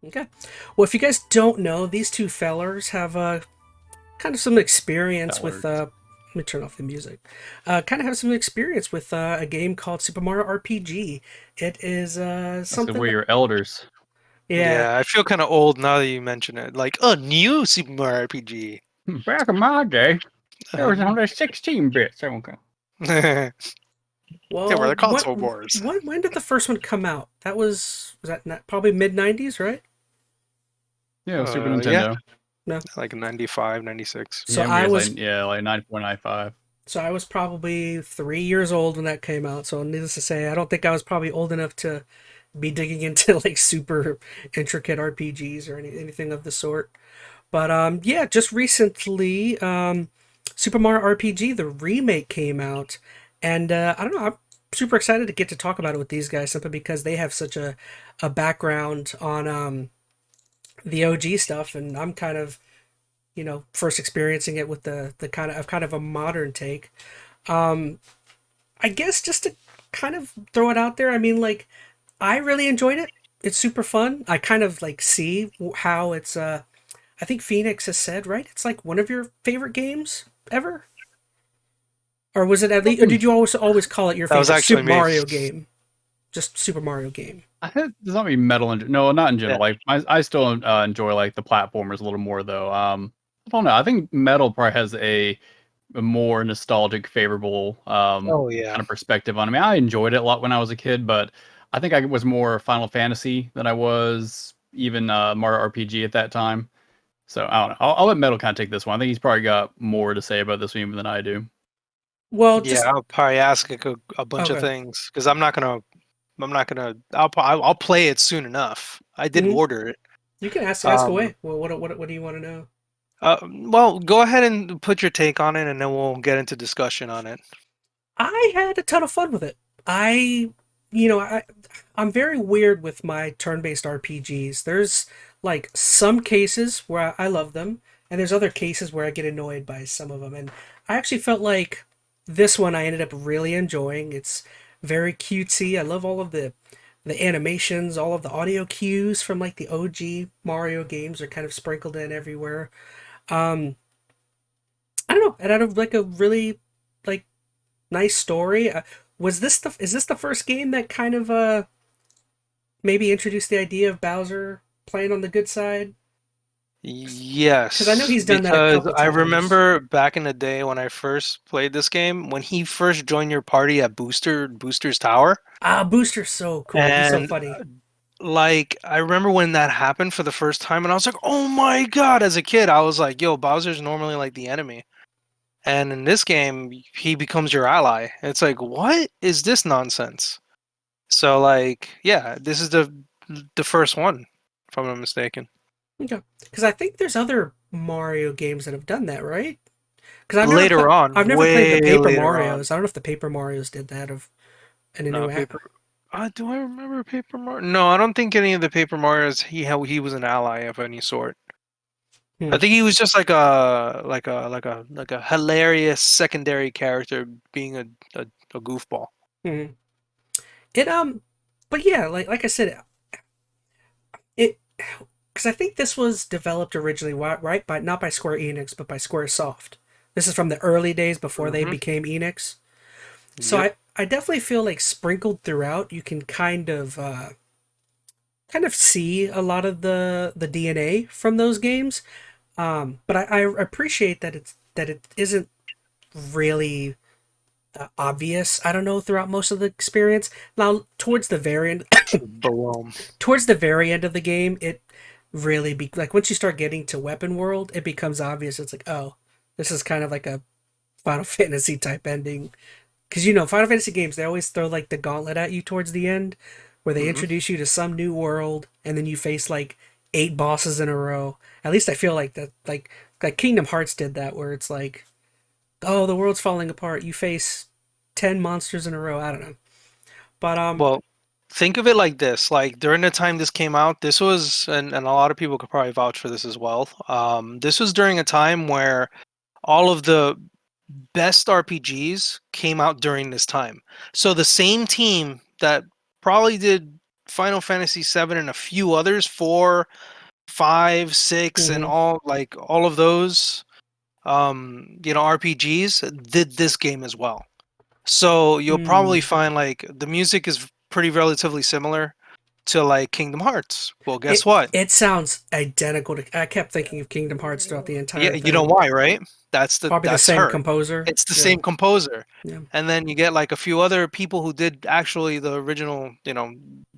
Okay. Well, if you guys don't know, these two fellers have kind of some experience with. Fellers. Let me turn off the music. Kind of have some experience with a game called Super Mario RPG. It is So something we're that. your elders. Yeah. Yeah, I feel kind of old now that you mention it. Like, a new Super Mario RPG. Back in my day, there was Um, only 16 bits. Okay. they were Well, the console wars. when did the first one come out? Was that not, probably mid '90s, right? Yeah, Super Yeah, Nintendo. No. like 95, 96. So Yeah, I was like 94, 95. so I was probably 3 years old when that came out. So needless to say, I don't think I was probably old enough to be digging into like super intricate RPGs or anything of the sort. But yeah, just recently, Super Mario RPG the remake came out, and I don't know. I'm super excited to get to talk about it with these guys simply because they have such a background on the OG stuff, and I'm kind of first experiencing it with the kind of a modern take. Um, I guess just to kind of throw it out there, I mean, like, I really enjoyed it. It's super fun. I kind of like see how it's I think Phoenix has said, right? It's like one of your favorite games ever? Or was it at least or did you always call it your That was favorite actually Super me. Mario game? Just Super Mario game. I think there's not really metal in no, not in Yeah. general. Like I still enjoy like the platformers a little more though. I don't know. I think metal probably has a more nostalgic, favorable Oh, yeah. kind of perspective on it. I mean, I enjoyed it a lot when I was a kid, but I think I was more Final Fantasy than I was even Mario RPG at that time. So I don't know. I'll let Metal kind of take this one. I think he's probably got more to say about this one even than I do. Well, Yeah, just I'll probably ask a bunch of okay. things because I'm not gonna. I'll play it soon enough. I did Hmm. order it. You can ask Um, away. Well, what do you want to know? well, go ahead and put your take on it, and then we'll get into discussion on it. I had a ton of fun with it. I, you know, I'm very weird with my turn-based RPGs. There's like some cases where I love them, and there's other cases where I get annoyed by some of them. And I actually felt like this one I ended up really enjoying. It's very cutesy. I love all of the animations, all of the audio cues from like the OG Mario games are kind of sprinkled in everywhere. Um, I don't know, and out of like a really like nice story. Was this the is this the first game that kind of maybe introduced the idea of Bowser playing on the good side? Because I know Yes, he's done that a because couple I times. remember back in the day when I first played this game, when he first joined your party at Booster's Tower, Ah, Booster's so cool. He's so and funny. like I remember when that happened for the first time, and I was like, "Oh my God!" As a kid, I was like, "Yo, Bowser's normally like the enemy." And in this game, he becomes your ally. It's like, what is this nonsense? So like, yeah, this is the first one, if I'm not mistaken. Okay. Because I think there's other Mario games that have done that, right? Because Later on, I've never played the way Paper later Mario's. on. I don't know if the Paper Mario's did that of in a new app. Paper. Do I remember Paper Mario? No, I don't think any of the Paper Mario's he was an ally of any sort. I Hmm. think he was just like a hilarious secondary character being a goofball. Hmm. It but yeah, like I said, it because I think this was developed originally right by not by Square Enix but by SquareSoft. This is from the early days before they Hmm. became Enix. So Yep. I definitely feel like sprinkled throughout you can kind of see a lot of the DNA from those games. But I appreciate that it isn't really obvious. I don't know throughout most of the experience. Now towards the very end, Boom. towards the very end of the game, it really be like once you start getting to Weapon World, it becomes obvious. It's like, oh, this is kind of like a Final Fantasy type ending. Because Final Fantasy games, they always throw like the gauntlet at you towards the end, where they Hmm. introduce you to some new world, and then you face like 8 bosses in a row. At least I feel like that, like Kingdom Hearts did that, where it's like, oh, the world's falling apart. You face 10 monsters in a row. I don't know, but Well, think of it like this. Like during the time this came out, this was, and a lot of people could probably vouch for this as well. This was during a time where all of the best RPGs came out during this time. So the same team that probably did Final Fantasy VII and a few others, 4, 5, 6, and Mhm. all of those RPGs did this game as well. So you'll probably Mm. find like the music is pretty relatively similar to like Kingdom Hearts. Well, guess It what? it sounds identical to. I kept thinking of Kingdom Hearts throughout the Yeah, entire you know thing. why, right? Probably the That's same her. composer. It's the Yeah. same composer. Yeah. And then you get like a few other people who did actually the original,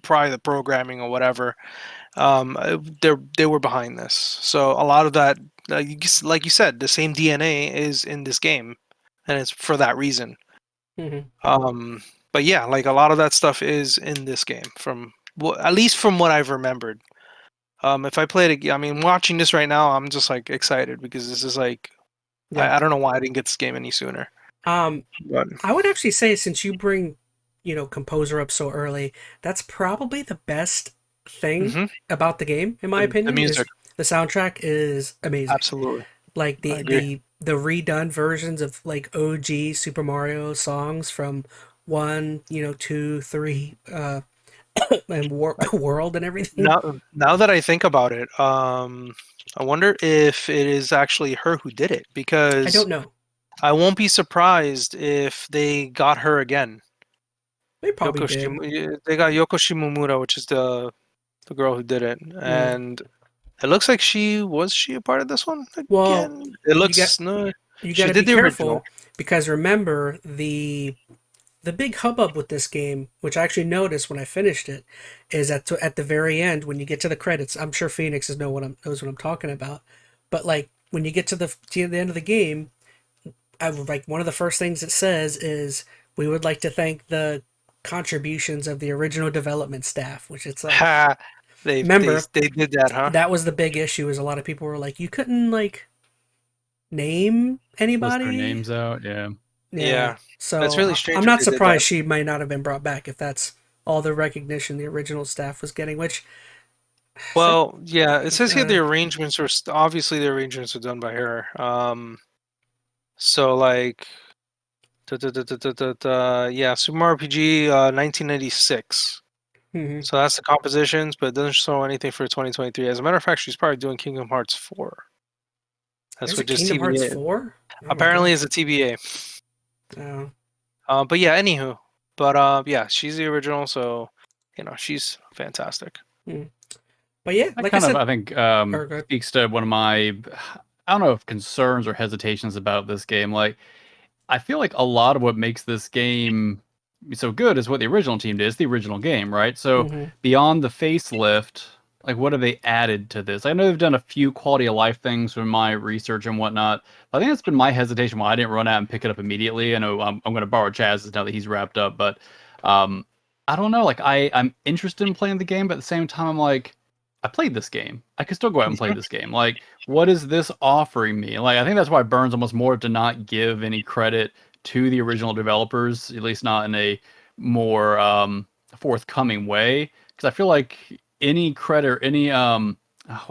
probably the programming or whatever. They were behind this. So a lot of that, like you said, the same DNA is in this game, and it's for that reason. Mhm. But yeah, like a lot of that stuff is in this game at least from what I've remembered. If I played it, I mean, watching this right now, I'm just like excited because this is like, Yeah. I don't know why I didn't get this game any sooner. Um, But I would actually say since you bring, composer up so early, that's probably the best thing hmm about the game, in my the opinion, is music, the soundtrack is amazing. absolutely, Like I the agree. the the redone versions of like OG Super Mario songs from one, two, three, and world and everything. Now that I think about it, I wonder if it is actually her who did it I because don't know. I won't be surprised if they got her again. They probably did. They got Yoko Shimomura, which is the girl who did it, Yeah. and it looks like she a part of this one Well, again? It you got looks no. you got She to did be the original. careful because remember the big hubbub with this game, which I actually noticed when I finished it, is at the very end when you get to the credits. I'm sure Phoenix knows what I'm talking about, but like when you get to the end of the game, like one of the first things it says is we would like to thank the contributions of the original development staff, which it's like Ha! They they remember they did that, huh? that was the big issue is a lot of people were like you couldn't like name List their anybody. names out. Yeah. Yeah. Yeah, that's So really I'm strange if not they did that. surprised she might not have been brought back if that's all the recognition the original staff was getting, which is that Well, yeah, it says here the uh arrangements were obviously the arrangements were done by her. So like, yeah, Super Mario RPG, 1996. mhm. So that's the compositions, but it doesn't show anything for 2023. As a matter of fact, she's probably doing Kingdom Hearts 4. That's There's a what just Kingdom Hearts TBA. 4? Oh my Apparently, gosh. it's a TBA. Oh. But yeah, anywho. But yeah, she's the original, so she's fantastic. Hmm. But yeah, That like I kind of, said, I think, or good. speaks to one of my, I don't know if concerns or hesitations about this game. Like, I feel like a lot of what makes this game so good is what the original team did. It's the original game, right? So Mhm. beyond the facelift, like what have they added to this? I know they've done a few quality of life things from my research and whatnot. But I think that's been my hesitation why I didn't run out and pick it up immediately. I know I'm going to borrow Chaz's now that he's wrapped up, but um, I don't know. Like I'm interested in playing the game, but at the same time, I'm like, I played this game. I could still go out and play Mhm. this game. Like, what is this offering me? Like, I think that's why it burns almost more to not give any credit to the original developers, at least not in a more forthcoming way. Because I feel like any credit, or any how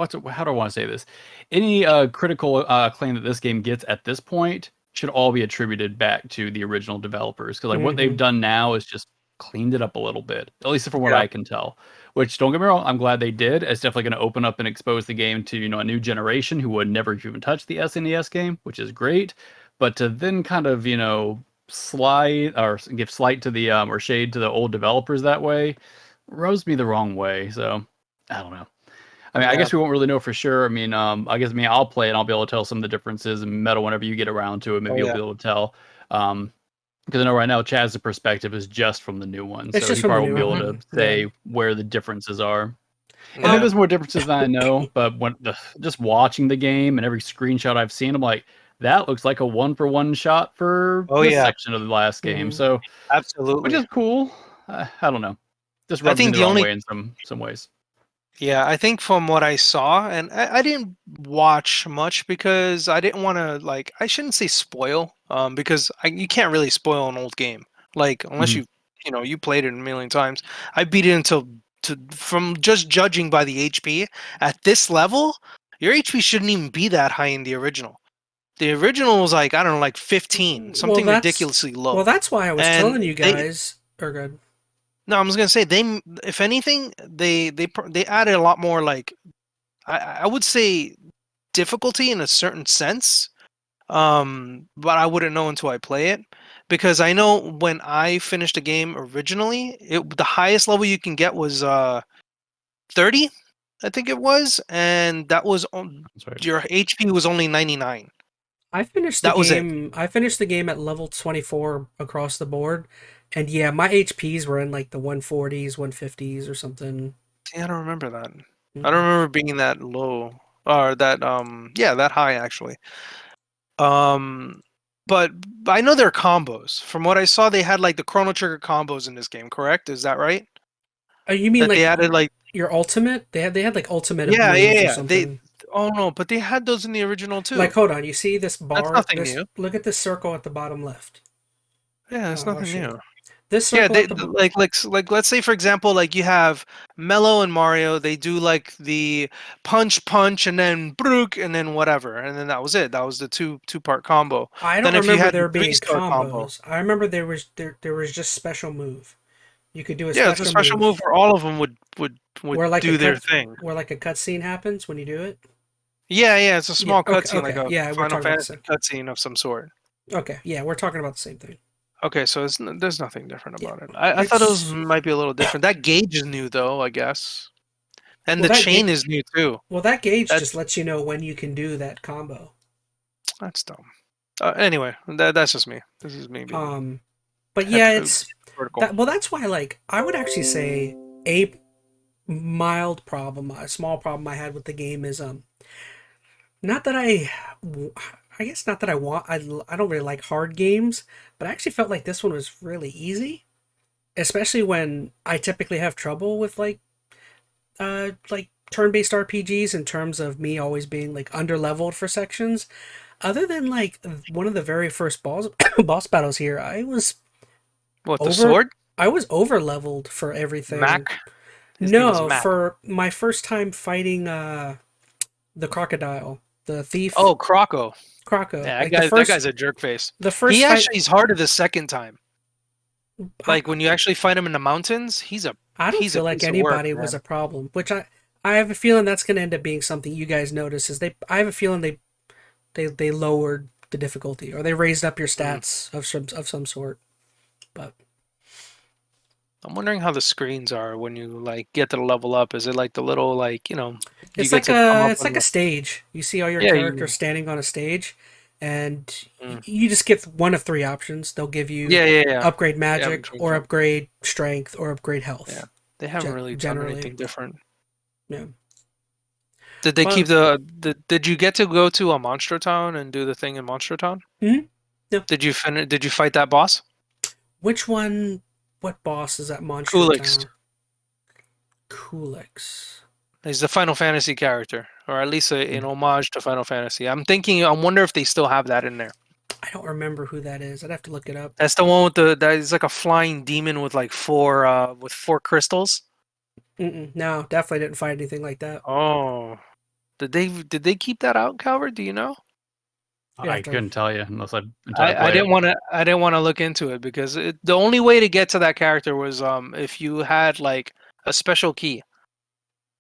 do I want to say this? Any critical acclaim that this game gets at this point should all be attributed back to the original developers. Because like what they've Mhm. done now is just cleaned it up a little bit, at least from what Yeah. I can tell. Which don't get me wrong, I'm glad they did. It's definitely going to open up and expose the game to a new generation who would never even touch the SNES game, which is great. But to then kind of slide or give slight to the or shade to the old developers that way rubs me the wrong way. So I don't know. I mean, I Yeah. guess we won't really know for sure. I mean, I'll play it and I'll be able to tell some of the differences in Metal whenever you get around to it. Oh Maybe you'll yeah. be able to tell. Because I know right now Chaz's perspective is just from the new one, It's so just he from the probably new won't be able hmm to one. Yeah. say where the differences are. And maybe Yeah. Um there's more differences than I know, but just watching the game and every screenshot I've seen, I'm like, that looks like a one-for-one shot for Oh this yeah. section of the last game. mhm. So, which Absolutely. is cool. I don't know. Just I rubs me think the the wrong only way in some ways. Yeah, I think from what I saw, and I didn't watch much because I didn't want to like I shouldn't say spoil, because you can't really spoil an old game, like unless Mhm. you played it a million times. I beat it until from just judging by the HP at this level, your HP shouldn't even be that high in the original. The original was like I don't know, like 15, Well, something that's ridiculously well, low, that's why I was and telling you they guys, or good. No, I was gonna say they. If anything, they added a lot more. Like I would say difficulty in a certain sense. But I wouldn't know until I play it because I know when I finished the game originally, the highest level you can get was 30, I think it was, and that was That's right. your HP was only 99. I finished the That was it. game. I finished the game at level 24 across the board, and yeah, my HPs were in like the 140s, 150s, or something. See, I don't remember that. I don't Mhm. remember being that low or that yeah, that high actually. Um but I know there are combos. From what I saw, they had like the Chrono Trigger combos in this game, correct? Is that right? Oh, you mean That they like added like your ultimate? They had like ultimate yeah, yeah, moves or yeah. They something. oh no, but they had those in the original Like, too. hold on, you see this That's bar? nothing This new. look at this circle at the bottom left. Yeah, that's I'll nothing show you. new. This Yeah, circle at the like let's say for example, like you have Mello and Mario, they do like the punch and then brook and then whatever, and then that was it. That was the two-part combo. I don't Then if you remember had the there being three-star combo, combos. I remember there was just special move. You could do a yeah, it's a special special move move where all of them would where like a do their cut thing. where like a cutscene happens when you do it. Yeah, yeah, it's a Yeah. small Okay. cutscene, like Okay. a Yeah, we're Final talking about the Fantasy same. cutscene of some sort. Okay. Yeah, we're talking about the same thing. Okay, so there's nothing different Yeah. about it. I thought it was It's might be a little different. That gauge is new though, I guess, and well the that chain ga- is new too. well that gauge just That's lets you know when you can do that combo. that's dumb. Anyway, that's just me. This is me being Um, but yeah, it's vertical. that. Well, that's why like I would actually say a mild problem, a small problem I had with the game is not that I guess not that I don't really like hard games, but I actually felt like this one was really easy, especially when I typically have trouble with like turn-based RPGs in terms of me always being like under-leveled for sections. Other than like one of the very first boss battles here, What the over sword? I was over leveled for everything. Mac. His name is No, Mac. for my first time fighting the crocodile, the thief Oh, Croco. Croco. Yeah, Like the that first guy's a jerk face. the He first fight actually is harder the second time. I, Like when you actually fight him in the mountains, I don't he's a feel like piece of work, anybody was man. a problem, which I have a feeling that's going to end up being something you guys notice is I have a feeling they lowered the difficulty or they raised up your Mm. stats of some sort. But I'm wondering how the screens are when you like get to the level up. Is it like the little like you it's get like to come a up it's on like a the stage. You see all your yeah characters standing on a stage, and mm. you just get one of three options. They'll give you Yeah. upgrade They haven't magic changed or it. upgrade strength or upgrade Yeah, health. they haven't really done Generally, anything different. yeah. Did they keep But Did you get to go to a Monster Town and do the thing in Monster Town? mhm, yeah. Did you finish? Did you fight that boss? Which one? What boss is at Monster Kulix. Town? Kulix. He's the Final Fantasy character, or at least an homage to Final Fantasy. I wonder if they still have that in there. I don't remember who that is. I'd have to look it up. That's the one with that is like a flying demon with like four crystals. No, definitely didn't find anything like that. Oh, did they keep that out, Calvert? Do you know? You I have to. couldn't tell you until I I play it. didn't want to look into it because the only way to get to that character was if you had like a special key.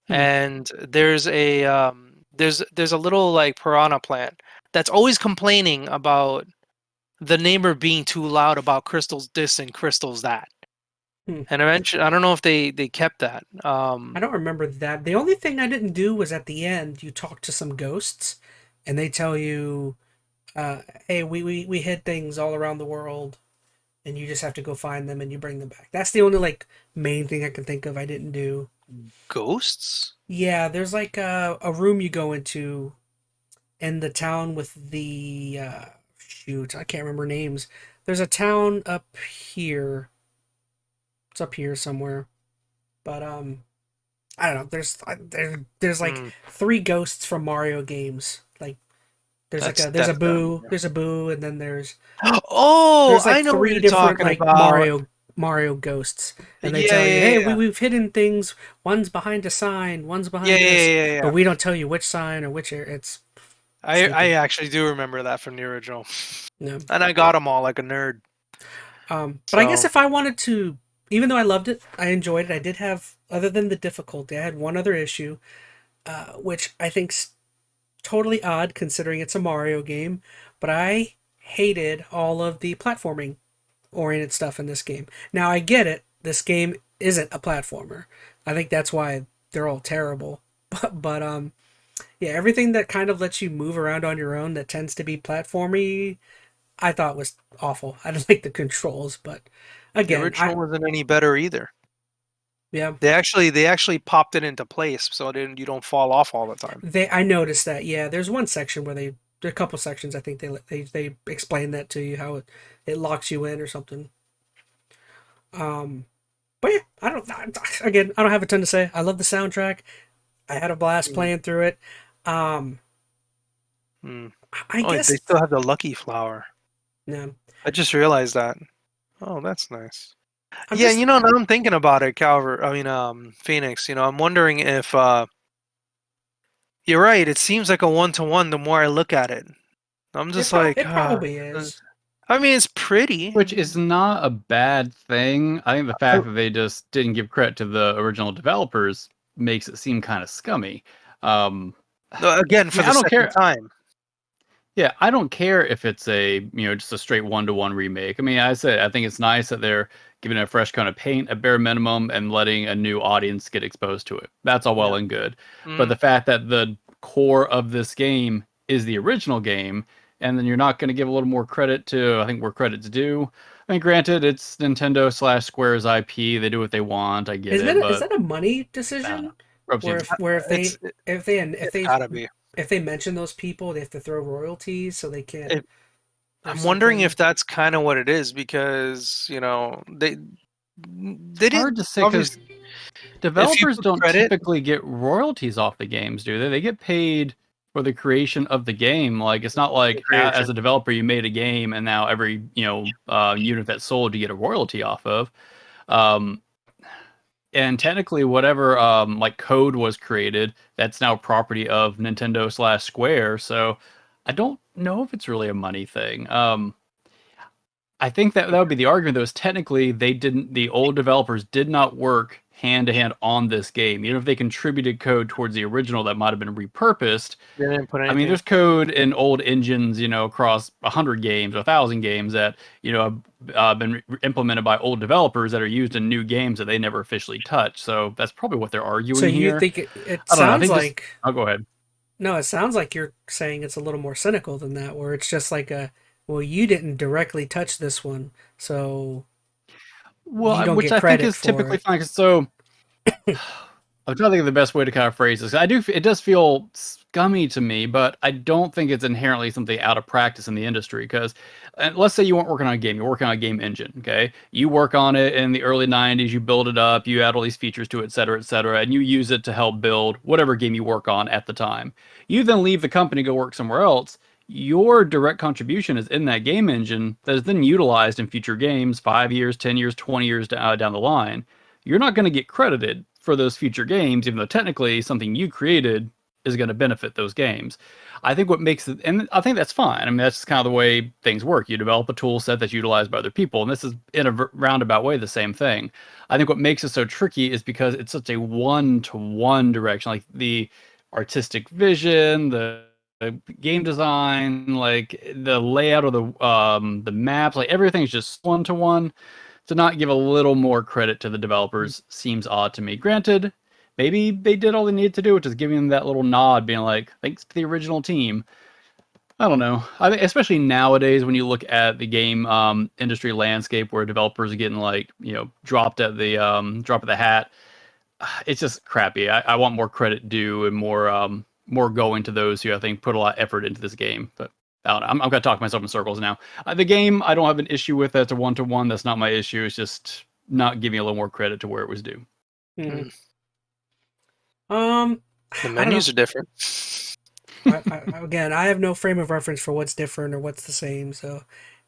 Hmm. And there's a little like piranha plant that's always complaining about the neighbor being too loud about crystals this and crystals that. Hmm. And eventually, I don't know if they kept that. I don't remember that. The only thing I didn't do was at the end, you talk to some ghosts, and they tell you, "Hey, we hid things all around the world, and you just have to go find them and you bring them back." That's the only like main thing I can think of I didn't do. Ghosts? Yeah, there's like a room you go into in the town with the shoot, I can't remember names. There's a town up here. It's up here somewhere, but I don't know. There's like Hmm, three ghosts from Mario games. Like there's a that's them. Boo, there's a Boo, and then Oh, there's I like know what three you're different talking like about. Mario ghosts, and they Yeah, tell you, yeah, hey, yeah, we've hidden things. One's behind a sign, one's yeah, behind yeah, this, yeah, yeah. but Yeah. we don't tell you which sign or which area. It's I stupid. actually do remember that from the original, No. and I got them all like a nerd. But I guess So if I wanted to even though I loved it, I enjoyed it. I did have, other than the difficulty, I had one other issue, which I think's totally odd considering it's a Mario game, but I hated all of the platforming oriented stuff in this game. Now I get it. This game isn't a platformer. I think that's why they're all terrible. But yeah, everything that kind of lets you move around on your own that tends to be platformy, I thought was awful. I didn't like the controls, but The again, original wasn't any better either. yeah, They actually popped it into place so then you don't fall off all the time. I noticed that. Yeah, there's one section where a couple sections I think they explain that to you how it locks you in or something. But yeah, again, I don't have a ton to say. I love the soundtrack. I had a blast Mm. playing through it. Um, Mm. I Oh, guess they still have the lucky flower. no. I just realized that. Oh, that's nice. I'm Yeah, just now I'm thinking about it, Phoenix. I'm wondering if you're right. It seems like a one-to-one the more I look at it. I'm just like, it probably is. I mean, it's pretty. Which is not a bad thing. I think the fact that they just didn't give credit to the original developers makes it seem kind of scummy. Again, for I the don't care. second time. Yeah, I don't care if it's just a straight one-to-one remake. I mean, I think it's nice that they're giving it a fresh coat of paint at bare minimum and letting a new audience get exposed to it. That's all well Yeah. and good. But Mm. the fact that the core of this game is the original game, and then you're not going to give a little more credit to, I think, where credit's due. I mean, granted, it's Nintendo/Square's IP. They do what they want. I get it, Is but that a money I don't know. decision? Ropes you in. Where if It's they gotta be. if they mention those people, they have to throw royalties, so they can't. If- Or I'm wondering something. if that's kind of what it is because they Hard didn't to say because obviously. developers put don't credit, typically get royalties off the games, do they? They get paid for the creation of the game. Like it's not like as a creation. developer you made a game and now every unit that's sold you get a royalty off of. Um, and technically, whatever like code was created, that's now property of Nintendo/Square. So I don't know if it's really a money thing. I think that would be the argument, though, is technically the old developers did not work hand to hand on this game. Even if they contributed code towards the original that might have been repurposed. They didn't put I anything. mean, there's code in old engines, across 100 games, 1,000 games that, have been implemented by old developers that are used in new games that they never officially touch. So that's probably what they're arguing So you here. think it I don't know. I sounds think like I'll go ahead. no, it sounds like you're saying it's a little more cynical than that, where it's just like well, you didn't directly touch this one, so you Well, don't which get I think credit is for typically it. fine. So I'm trying to think of the best way to kind of phrase this. It does feel scummy to me, but I don't think it's inherently something out of practice in the industry. Because let's say you weren't working on a game, you're working on a game engine. Okay, you work on it in the early '90s, you build it up, you add all these features to it, et cetera, and you use it to help build whatever game you work on at the time. You then leave the company, go work somewhere else. Your direct contribution is in that game engine that is then utilized in future games 5 years, 10 years, 20 years down the line. You're not going to get credited for those future games, even though technically something you created is going to benefit those games. I think what makes it, and I think that's fine. I mean, that's kind of the way things work. You develop a tool set that's utilized by other people, and this is in a roundabout way the same thing. I think what makes it so tricky is because it's such a one-to-one direction, like the artistic vision, the game design, like the layout of the maps, like everything's just one to one. To not give a little more credit to the developers seems odd to me. Granted, maybe they did all they needed to do, which is giving them that little nod, being like, thanks to the original team. I don't know. I think especially nowadays when you look at the game industry landscape where developers are getting dropped at the drop of the hat, it's just crappy. I want more credit due and more going to those who I think put a lot of effort into this game. But I don't know. I'm going to talk myself in circles now. The game, I don't have an issue with. That's a one-to-one. That's not my issue. It's just not giving a little more credit to where it was due. Mhm. The I don't know. menus are different. Again, I have no frame of reference for what's different or what's the same, so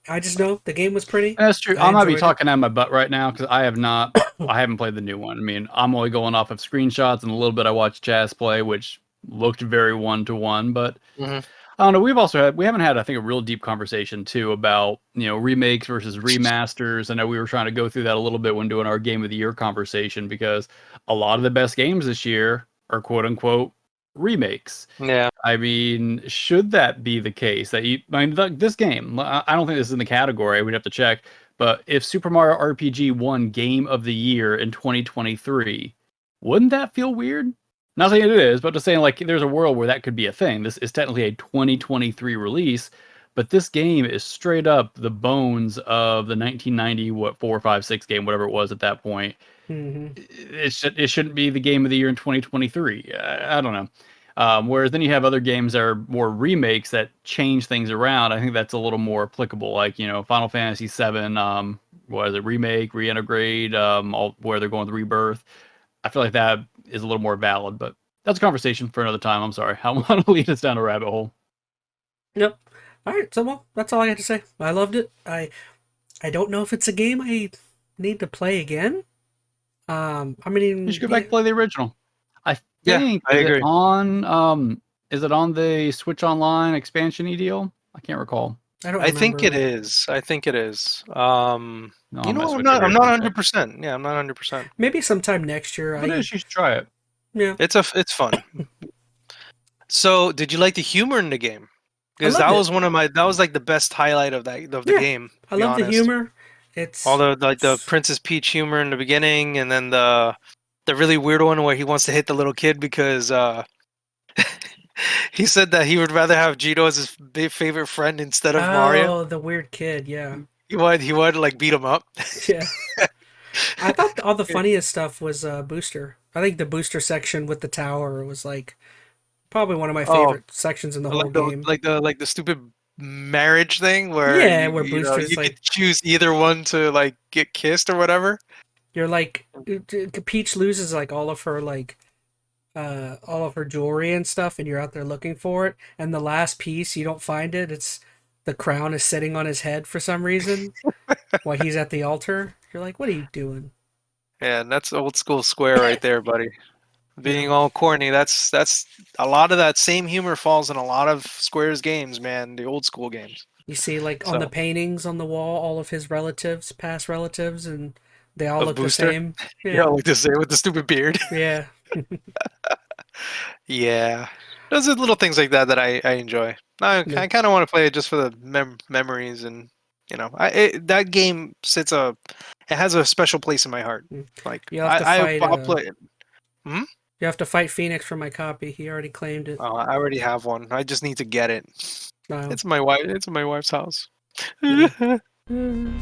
I just know the game was pretty. That's true. I I might be enjoyed it. talking out of my butt right now because I haven't played the new one. I mean, I'm only going off of screenshots and a little bit I watched ChatZ play, which looked very one-to-one, but Mhm. I don't know. We haven't had, I think, a real deep conversation too about, remakes versus remasters. I know we were trying to go through that a little bit when doing our game of the year conversation, because a lot of the best games this year are quote unquote remakes. Yeah. I mean, should that be the case? This game, I don't think this is in the category. We'd have to check. But if Super Mario RPG won Game of the Year in 2023, wouldn't that feel weird? Not saying it is, but just saying, like, there's a world where that could be a thing. This is technically a 2023 release, but this game is straight up the bones of the 1990, 4, 5, 6 game, whatever it was at that point. Hmm. It shouldn't be the game of the year in 2023. I don't know. Whereas then you have other games that are more remakes that change things around. I think that's a little more applicable. Like, Final Fantasy VII, what is it, remake, reintegrate, where they're going with Rebirth. I feel like that is a little more valid, but that's a conversation for another time. I'm sorry. I want to lead us down a rabbit hole. Yep. All right. So, well, that's all I got to say. I loved it. I don't know if it's a game I need to play again. I mean, You should go back and play the original. I Yeah, think I agree. is it on the Switch Online expansion deal? I can't recall. I don't I think it remember. is. I think it is. No, You know, Switch I'm not over here. 100%. Yeah, I'm not 100%. Maybe sometime next year. If it is, you should try it. Yeah. It's fun. So, did you like the humor in the game? Because loved that it. was that was like the best highlight of the Yeah, game. I To be love the honest. humor. It's All the Princess Peach humor in the beginning, and then the really weird one where he wants to hit the little kid because he said that he would rather have Geno as his favorite friend instead of Mario. Oh, the weird kid. Yeah. He wanted to like beat him up. Yeah. I thought all the funniest stuff was Booster. I think the Booster section with the tower was like probably one of my Oh, favorite sections in the whole game. like the stupid marriage thing where Yeah, where Booster's you like could choose either one to like get kissed or whatever. you're like Peach loses like all of her jewelry and stuff, and you're out there looking for it, and the last piece you don't find it. It's the crown is sitting on his head for some reason while he's at the altar. You're like, what are you doing? Yeah, and that's old school Square right there, buddy. Being all corny. That's a lot of that same humor falls in a lot of Square's games, man. The old school games. You see, like on So the paintings on the wall, all of his relatives, past relatives, and they all of look Booster, the same. yeah, Yeah, like to say with the stupid beard. yeah. Yeah, those are little things like that I enjoy. Yeah. I kind of want to play it just for the memories, and that game it has a special place in my heart. Mm. Like You have to fight. I'll play it. Hmm? You have to fight Phoenix for my copy. He already claimed it. Oh, I already have one. I just need to get it. No. It's my wife. It's in my wife's house. Yeah. Mm.